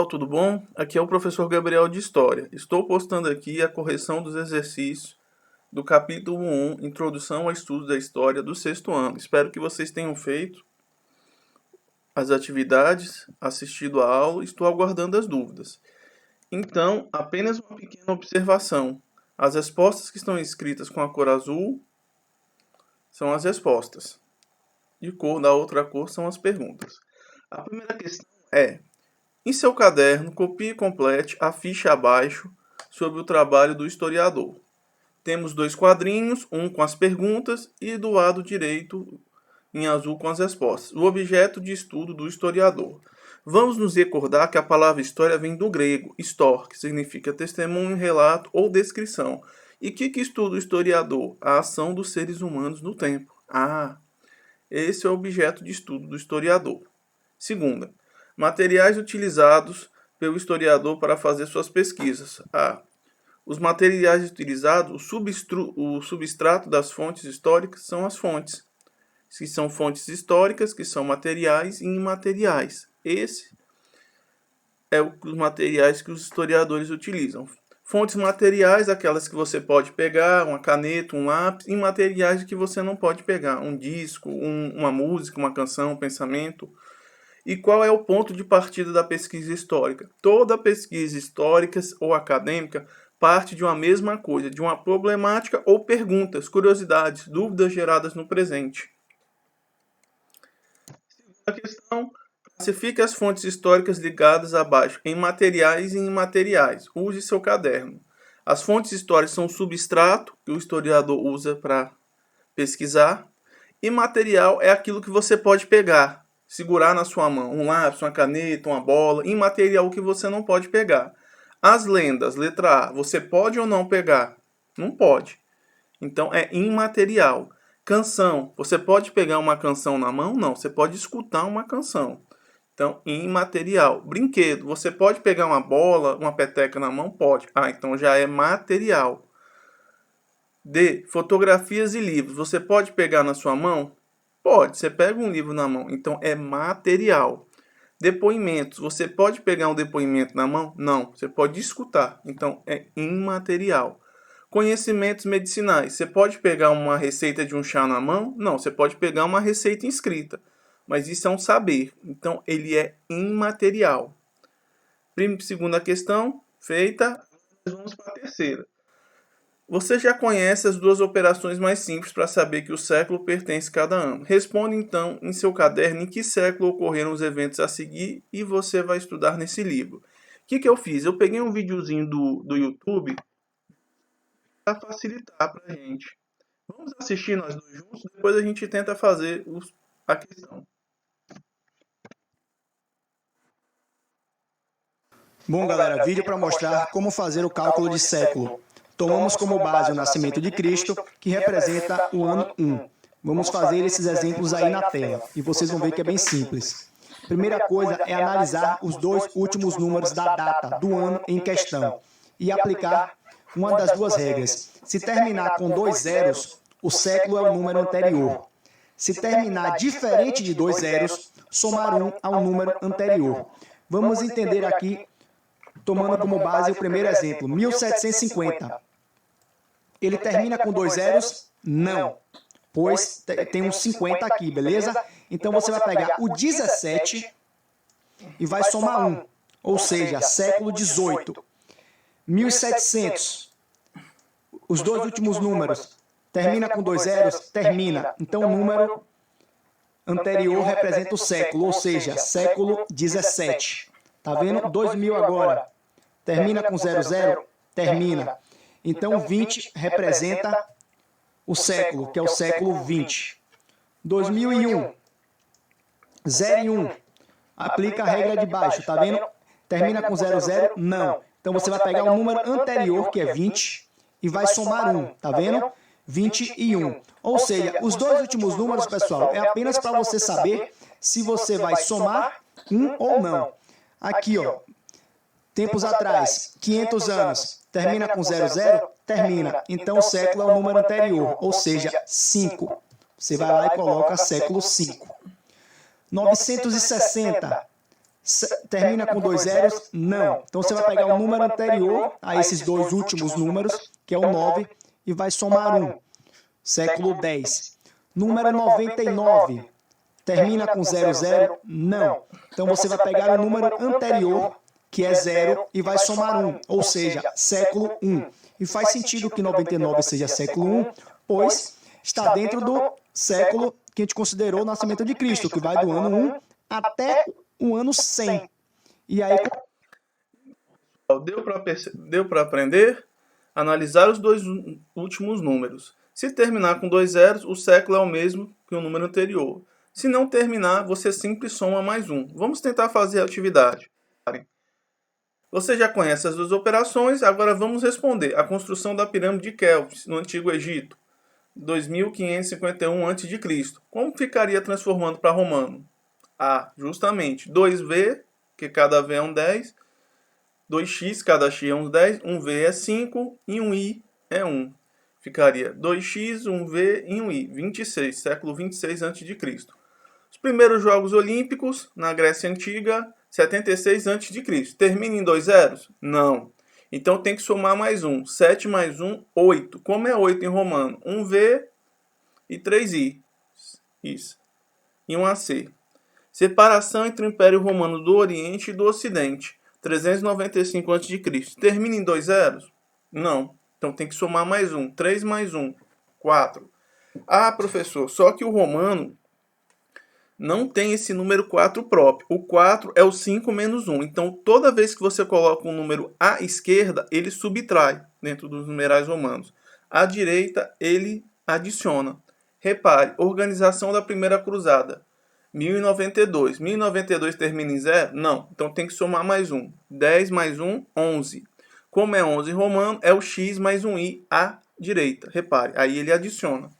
Pessoal, tudo bom? Aqui é o professor Gabriel de História. Estou postando aqui a correção dos exercícios do capítulo 1, Introdução ao Estudo da História do sexto ano. Espero que vocês tenham feito as atividades, assistido a aula, estou aguardando as dúvidas. Então, apenas uma pequena observação. As respostas que estão escritas com a cor azul são as respostas. De cor da outra cor são as perguntas. A primeira questão é: em seu caderno, copie e complete a ficha abaixo sobre o trabalho do historiador. Temos dois quadrinhos, um com as perguntas e do lado direito em azul com as respostas. O objeto de estudo do historiador. Vamos nos recordar que a palavra história vem do grego histor, que significa testemunho, relato ou descrição. E que estuda o historiador? A ação dos seres humanos no tempo. Esse é o objeto de estudo do historiador. Segunda, materiais utilizados pelo historiador para fazer suas pesquisas. Os materiais utilizados, o substrato das fontes históricas são as fontes, que são fontes históricas, que são materiais e imateriais. Esse é os materiais que os historiadores utilizam. Fontes materiais, aquelas que você pode pegar, uma caneta, um lápis, e materiais que você não pode pegar, um disco, uma música, uma canção, um pensamento. E qual é o ponto de partida da pesquisa histórica? Toda pesquisa histórica ou acadêmica parte de uma mesma coisa, de uma problemática ou perguntas, curiosidades, dúvidas geradas no presente. Segunda questão: classifique as fontes históricas ligadas abaixo em materiais e imateriais. Use seu caderno. As fontes históricas são o substrato que o historiador usa para pesquisar. Imaterial é aquilo que você pode pegar, segurar na sua mão, um lápis, uma caneta, uma bola. Imaterial que você não pode pegar. As lendas, letra A, você pode ou não pegar? Não pode. Então é imaterial. Canção, você pode pegar uma canção na mão? Não, você pode escutar uma canção. Então, imaterial. Brinquedo, você pode pegar uma bola, uma peteca na mão? Pode. Então já é material. D, fotografias e livros, você pode pegar na sua mão? Pode, você pega um livro na mão, então é material. Depoimentos, você pode pegar um depoimento na mão? Não, você pode escutar, então é imaterial. Conhecimentos medicinais, você pode pegar uma receita de um chá na mão? Não, você pode pegar uma receita escrita, mas isso é um saber, então ele é imaterial. Segunda questão, feita, nós vamos para a terceira. Você já conhece as duas operações mais simples para saber que o século pertence a cada ano. Responda então em seu caderno em que século ocorreram os eventos a seguir e você vai estudar nesse livro. O que eu fiz? Eu peguei um videozinho do YouTube para facilitar para a gente. Vamos assistir nós dois juntos, depois a gente tenta fazer a questão. Bom, galera, vídeo para mostrar como fazer o cálculo de século. Tomamos como base o nascimento de Cristo, que representa o ano 1. Vamos fazer esses exemplos aí na tela, e vocês vão ver que é bem simples. Primeira coisa é analisar os dois últimos números da data do ano em questão e aplicar uma das duas regras. Se terminar com 2 zeros, o século é o número anterior. Se terminar diferente de 2 zeros, somar 1 ao número anterior. Vamos entender aqui, tomando como base o primeiro exemplo, 1750. Ele termina com 2 zeros? Não, pois tem um 50 aqui, beleza? Então você vai pegar o 17 e vai somar 1, ou seja, século 18. 1700, os dois últimos números, termina com 2 zeros? Termina. Então o número anterior representa o século, ou seja, século 17. Tá vendo? 2000 agora. Termina com 00? Termina. Então 20 representa o século, que é o século 20. 2001. 0 e 1. Aplica a regra de baixo, tá vendo? Termina com 00? Não. Então você vai pegar o número anterior, que é 20, e vai somar 1, tá vendo? 21. Ou seja, os dois últimos números, pessoal, é apenas para você saber se você vai somar 1 ou não. Aqui, ó, tempos atrás, 500 anos, termina com 00? Termina. Então o século é o número anterior, ou seja, 5. Você vai lá e coloca século 5. 960, termina com 2 zeros? Não. Então você vai pegar o número anterior a esses dois últimos números, que é o 9, e vai somar 1. Século X. Número 99. Termina com 00? Não. Então você vai pegar o número anterior, que é 0, e vai somar 1, ou seja, século I. E faz sentido que 99 seja século I, pois está dentro do século que a gente considerou o nascimento de Cristo, que vai do ano 1 até o ano 100. E aí... Deu para aprender? Analisar os dois últimos números. Se terminar com 2 zeros, o século é o mesmo que o número anterior. Se não terminar, você simples soma mais 1. Vamos tentar fazer a atividade. Você já conhece as duas operações, agora vamos responder. A construção da pirâmide de Kéops, no Antigo Egito, 2551 a.C. Como ficaria transformando para romano? Justamente 2V, que cada V é um 10, 2x, cada x é um 10, 1V é 5 e 1i é 1. Ficaria 2x, 1v e 1i, 26, século 26 a.C. Os primeiros Jogos Olímpicos, na Grécia Antiga, 76 a.C. Termina em 2 zeros? Não. Então tem que somar mais 1. 7 mais 1, 8. Como é 8 em romano? 1v e 3i. Isso. E 1ac. Separação entre o Império Romano do Oriente e do Ocidente. 395 a.C. Termina em 2 zeros? Não. Então tem que somar mais 1. 3 mais 1, 4. Professor, só que o romano não tem esse número 4 próprio. O 4 é o 5 menos 1. Então, toda vez que você coloca um número à esquerda, ele subtrai dentro dos numerais romanos. À direita, ele adiciona. Repare, organização da Primeira Cruzada. 1092. 1092 termina em 0? Não. Então, tem que somar mais 1. 10 mais 1, 11. Como é 11 em romano, é o x mais um i à direita. Repare, aí ele adiciona.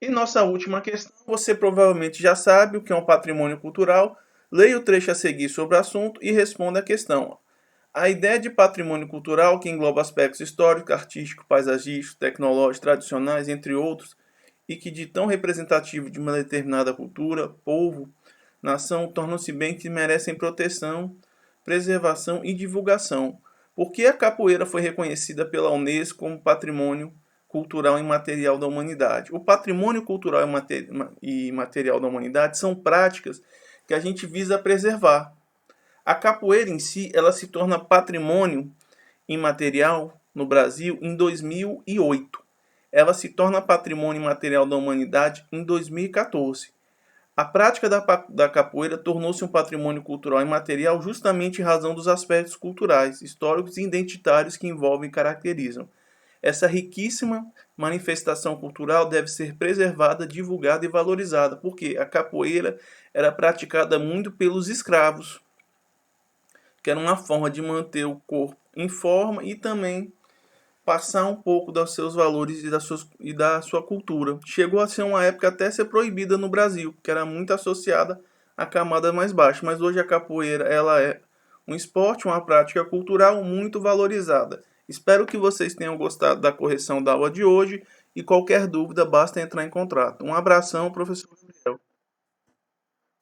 E nossa última questão, você provavelmente já sabe o que é um patrimônio cultural. Leia o trecho a seguir sobre o assunto e responda a questão. A ideia de patrimônio cultural, que engloba aspectos históricos, artísticos, paisagísticos, tecnológicos, tradicionais, entre outros, e que de tão representativo de uma determinada cultura, povo, nação, tornam-se bens que merecem proteção, preservação e divulgação. Por que a capoeira foi reconhecida pela Unesco como patrimônio cultural e material da humanidade? O patrimônio cultural e material da humanidade são práticas que a gente visa preservar. A capoeira em si, ela se torna patrimônio imaterial no Brasil em 2008. Ela se torna patrimônio imaterial da humanidade em 2014. A prática da capoeira tornou-se um patrimônio cultural imaterial justamente em razão dos aspectos culturais, históricos e identitários que envolvem e caracterizam. Essa riquíssima manifestação cultural deve ser preservada, divulgada e valorizada, porque a capoeira era praticada muito pelos escravos, que era uma forma de manter o corpo em forma e também passar um pouco dos seus valores e da sua cultura. Chegou a ser uma época até ser proibida no Brasil, que era muito associada à camada mais baixa, mas hoje a capoeira ela é um esporte, uma prática cultural muito valorizada. Espero que vocês tenham gostado da correção da aula de hoje e qualquer dúvida basta entrar em contato. Um abração, professor.